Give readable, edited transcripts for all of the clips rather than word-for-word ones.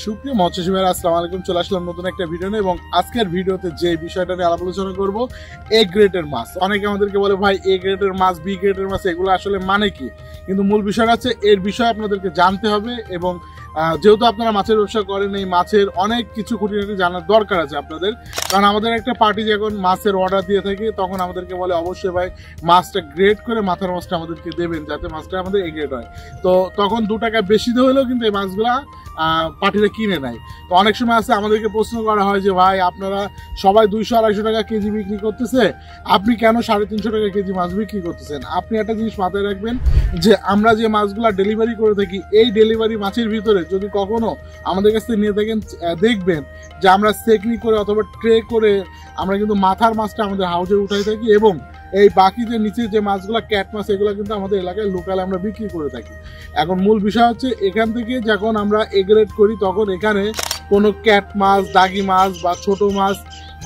সুপ্রিয় মৎস্যজীবী ভাইরা আসসালামু আলাইকুম। চলে আসলাম নতুন একটা ভিডিও নিয়ে এবং আজকের ভিডিওতে যে বিষয়টা নিয়ে আলাপ আলোচনা করব, এ গ্রেডের মাছ। অনেকে আমাদেরকে বলে ভাই এ গ্রেডের মাছ, বি গ্রেডের মাছ এগুলো আসলে মানে কি, কিন্তু মূল বিষয় আছে এর বিষয়ে আপনাদেরকে জানতে হবে। এবং যেহেতু আপনারা মাছের ব্যবসা করেন, এই মাছের অনেক কিছু খুঁটিনাটি জানার দরকার আছে আপনাদের। কারণ আমাদের একটা পার্টি যখন মাছের অর্ডার দিয়ে থাকে তখন আমাদেরকে বলে অবশ্যই ভাই মাছটা গ্রেড করে মাথার মাছটা আমাদেরকে দেবেন, যাতে মাছটা আমাদের এ গ্রেড হয়। তো তখন 2 টাকা বেশি দিয়ে হলেও কিন্তু এই মাছগুলা পার্টিরা কিনে নেয়। তো অনেক সময় আছে আমাদেরকে প্রশ্ন করা হয় যে ভাই আপনারা সবাই 200-250 টাকা কেজি বিক্রি করতেছে, আপনি কেন 350 টাকা কেজি মাছ বিক্রি করতেছেন? আপনি একটা জিনিস মাথায় রাখবেন যে আমরা যে মাছগুলা ডেলিভারি করে থাকি, এই ডেলিভারি মাছের ভিতরে যদি কখনো আমাদের কাছ থেকে নিয়ে থাকেন, দেখবেন যে আমরা সেকনি করে অথবা ট্রে করে আমরা কিন্তু মাথার মাছটা আমাদের হাউজে উঠাই থাকি এবং এই বাকি যে নিচে যে মাছগুলো ক্যাট মাছ, এগুলো কিন্তু আমাদের এলাকায় লোকালে আমরা বিক্রি করে থাকি। এখন মূল বিষয় হচ্ছে এখান থেকে যখন আমরা এ গ্রেড করি তখন এখানে কোনো ক্যাট মাছ, দাগি মাছ বা ছোট মাছ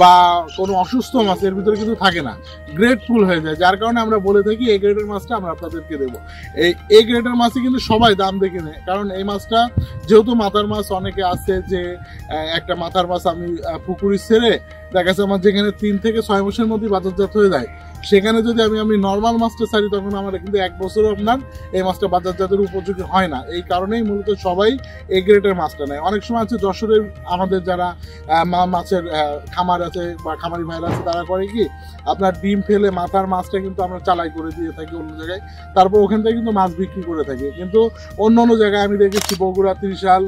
বা কোনো অসুস্থ মাছ এর ভিতরে কিন্তু থাকে না, গ্রেড ফুল হয়ে যায়। যার কারণে আমরা বলে থাকি এ গ্রেডের মাছটা আমরা আপনাদেরকে দেবো। এই এ গ্রেডের মাছই কিন্তু সবাই দাম দেখে নেয়, কারণ এই মাছটা যেহেতু মাথার মাছ, অনেকে আছে যে একটা মাথার মাছ আমি পুকুরি ছেড়ে দেখা যাচ্ছে আমার যেখানে 3 থেকে 6 মাসের মধ্যে বাজারজাত হয়ে যায়, সেখানে যদি আমি নর্মাল মাছটা ছাড়ি তখন আমার কিন্তু 1 বছরও আপনার এই মাছটা বাজারজাতের উপযোগী হয় না। এই কারণেই মূলত সবাই এ গ্রেডের মাছটা নেয়। অনেক সময় আছে যশোরের আমাদের যারা মাছের খামার আছে বা খামারি ভাইরা আছে, তারা করে কি আপনার ডিম ফেলে মাথার মাছটা কিন্তু আমরা চালাই করে দিয়ে থাকি অন্য জায়গায়, তারপর ওখান থেকে কিন্তু মাছ বিক্রি করে থাকি। কিন্তু অন্য অন্য জায়গায় আমি দেখেছি বগুড়া, ত্রিশাল,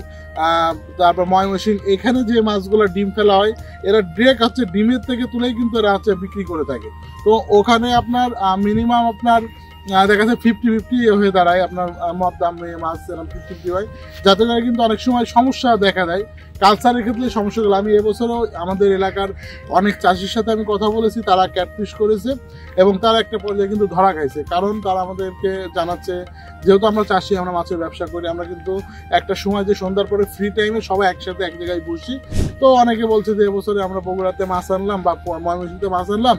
তারপর ময়মনসিংহ, এখানে যে মাছগুলো ডিম ফেলা হয় এরা ডিরেক্ট হচ্ছে ডিমের থেকে তুলেই কিন্তু এরা হচ্ছে বিক্রি করে থাকে। তো ওখানে আপনার মিনিমাম আপনার দেখা যাচ্ছে 50-50 হয়ে দাঁড়ায়, আপনার মদ দাম মাছ এরকম 50-50 হয়, যাতে করে কিন্তু অনেক সময় সমস্যা দেখা দেয়। কালচারের ক্ষেত্রে সমস্যাগুলো আমি এবছরও আমাদের এলাকার অনেক চাষির সাথে আমি কথা বলেছি, তারা ক্যাটফিশ করেছে এবং তারা একটা পর্যায়ে কিন্তু ধরা খাইছে। কারণ তারা আমাদেরকে জানাচ্ছে যেহেতু আমরা চাষি, আমরা মাছের ব্যবসা করি, আমরা কিন্তু একটা সময় যে সন্ধ্যার পরে ফ্রি টাইমে সবাই একসাথে এক জায়গায় বসি। তো অনেকে বলছে যে এবছরে আমরা বগুড়াতে মাছ আনলাম বা ময়মনসিংহতে মাছ আনলাম,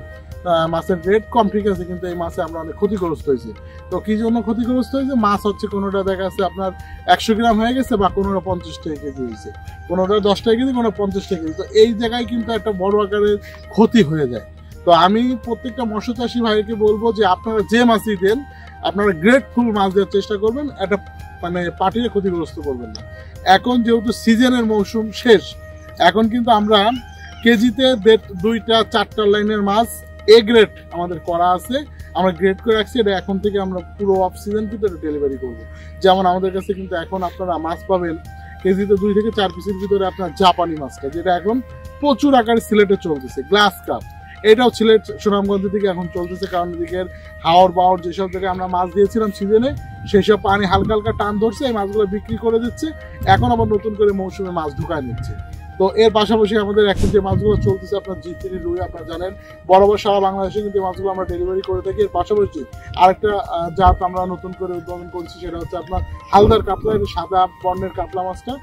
মাছের রেট কম, ঠিক আছে, কিন্তু এই মাছে আমরা অনেক ক্ষতিগ্রস্ত হয়েছি। তো কি জন্য ক্ষতিগ্রস্ত হয়েছে? মাছ হচ্ছে কোনোটা দেখা যাচ্ছে আপনার 100 গ্রাম হয়ে গেছে বা কোনোটা 50 টাকা কেজি হয়েছে, কোনোটা 10 টাকা কেজি, কোনো 50 টাকা কেজি। তো এই জায়গায় কিন্তু একটা বড় আকারের ক্ষতি হয়ে যায়। তো আমি প্রত্যেকটা মৎস্য চাষী ভাইকে বলবো যে আপনারা যে মাছই দেন আপনারা গ্রেটফুল মাছ দেওয়ার চেষ্টা করবেন, একটা মানে পার্টিকে ক্ষতিগ্রস্ত করবেন না। এখন যেহেতু সিজনের মৌসুম শেষ, এখন কিন্তু আমরা কেজিতে 2-4টা লাইনের মাছ এ গ্রেড আমাদের করা আছে, আমরা গ্রেড করে রাখছি। এটা এখন থেকে আমরা পুরো অফ সিজন কিন্তু এটা ডেলিভারি করবো। যেমন আমাদের কাছে কিন্তু এখন আপনারা মাছ পাবেন কেজিতে 2 থেকে 4 পিসের ভিতরে আপনার জাপানি মাছটা, যেটা এখন প্রচুর আকারে সিলেটে চলতেছে, গ্লাস কাপ, এটাও সিলেট সুনামগঞ্জ থেকে এখন চলতেছে। কারণ এদিকের হাওর বাওর যেসব জায়গায় আমরা মাছ দিয়েছিলাম সিজনে, সেই সব পানি হালকা হালকা টান ধরছে, এই মাছগুলো বিক্রি করে দিচ্ছে, এখন আবার নতুন করে মৌসুমে মাছ ঢুকায় নিচ্ছে। তো এর পাশাপাশি আমাদের এখন যে মাছগুলো চলতেছে আপনার জিতিনি, রুই, আপনারা জানেন বরাবর সারা বাংলাদেশে কিন্তু মাছগুলো আমরা ডেলিভারি করে থাকি। এর পাশাপাশি আরেকটা জাত আমরা নতুন করে উদ্ভাবন করেছি, সেটা হচ্ছে আপনার হালদার কাতলা, সাদা বর্ণের কাতলা মাছটা।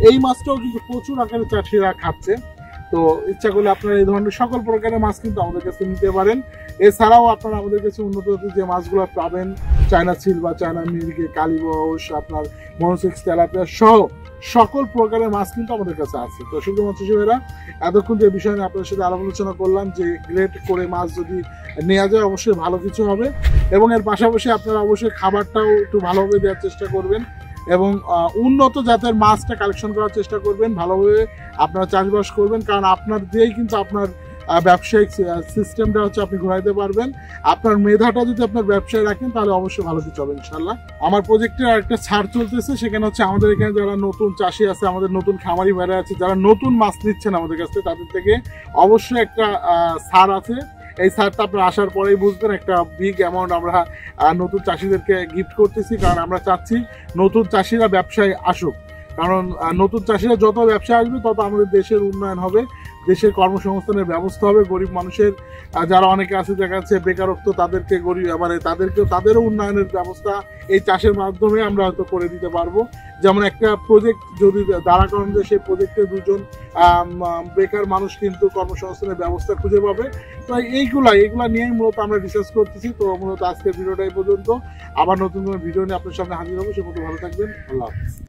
এই মাছটাও কিন্তু প্রচুর আকারে চাষিরা খাচ্ছে। তো ইচ্ছা করলে আপনারা এই ধরনের সকল প্রকারের মাছ কিন্তু আমাদের কাছে নিতে পারেন। এছাড়াও আপনারা আমাদের কাছে উন্নত যে মাছগুলো পাবেন, চায়না সিল বা চায়না মির্গে, কালীবস, আপনার মনোসেক্স, তেলাপিয়া সহ সকল প্রকারের মাছ কিন্তু আমাদের কাছে আছে। তো শুধু মৎস্যজীবীরা এতক্ষণ যে বিষয় নিয়ে আপনাদের সাথে আলাপ আলোচনা করলাম যে গ্রেড করে মাছ যদি নেওয়া যায় অবশ্যই ভালো কিছু হবে, এবং এর পাশাপাশি আপনারা অবশ্যই খাবারটাও একটু ভালোভাবে দেওয়ার চেষ্টা করবেন এবং উন্নত জাতের মাছটা কালেকশন করার চেষ্টা করবেন, ভালোভাবে আপনারা চাষবাস করবেন। কারণ আপনার দিয়েই কিন্তু আপনার ব্যবসায়িক সিস্টেমটা হচ্ছে আপনি ঘোরাইতে পারবেন। আপনার মেধাটা যদি আপনার ব্যবসায় রাখেন তাহলে অবশ্যই ভালো কিছু হবে ইনশাল্লাহ। আমার প্রজেক্টের আরেকটা ছাড় চলতেছে, সেখানে হচ্ছে আমাদের এখানে যারা নতুন চাষি আছে, আমাদের নতুন খামারি ভাইরা আছে, যারা নতুন মাছ নিচ্ছেন আমাদের কাছে, তাদের থেকে অবশ্যই একটা ছাড় আছে। এই ছাড়টা আপনার আসার পরেই বুঝবেন, একটা বিগ অ্যামাউন্ট আমরা নতুন চাষিদেরকে গিফট করতেছি। কারণ আমরা চাচ্ছি নতুন চাষিরা ব্যবসায় আসুক, কারণ নতুন চাষিরা যত ব্যবসায় আসবে তত আমাদের দেশের উন্নয়ন হবে, দেশের কর্মসংস্থানের ব্যবস্থা হবে। গরিব মানুষের যারা অনেকে আছে দেখা যাচ্ছে বেকারত্ব, তাদেরকে গরিব মানে তাদেরও উন্নয়নের ব্যবস্থা এই চাষের মাধ্যমে আমরা হয়তো করে দিতে পারবো। যেমন একটা প্রজেক্ট যদি দাঁড়া করানো যায়, সেই প্রজেক্টে 2জন বেকার মানুষ কিন্তু কর্মসংস্থানের ব্যবস্থা খুঁজে পাবে। তো এইগুলা নিয়েই মূলত আমরা রিসার্চ করতেছি। তো মূলত আজকের ভিডিওটা এই পর্যন্ত, আবার নতুন কোনো ভিডিও নিয়ে আপনার সামনে হাজির হবো। সে মতো ভালো থাকবেন, আল্লাহ হাফেজ।